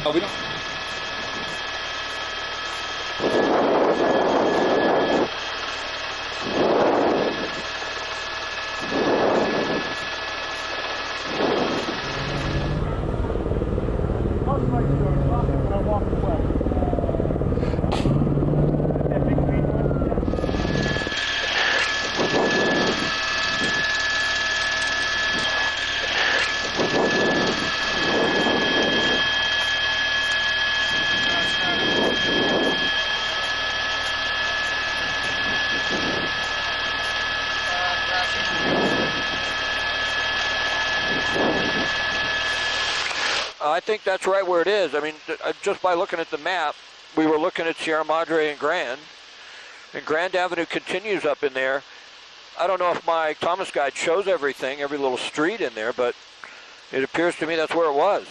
Oh, we don't. I think that's right where it is. I mean, just by looking at the map, we were looking at Sierra Madre and Grand Avenue continues up in there. I don't know if my Thomas guide shows everything, every little street in there, but it appears to me that's where it was.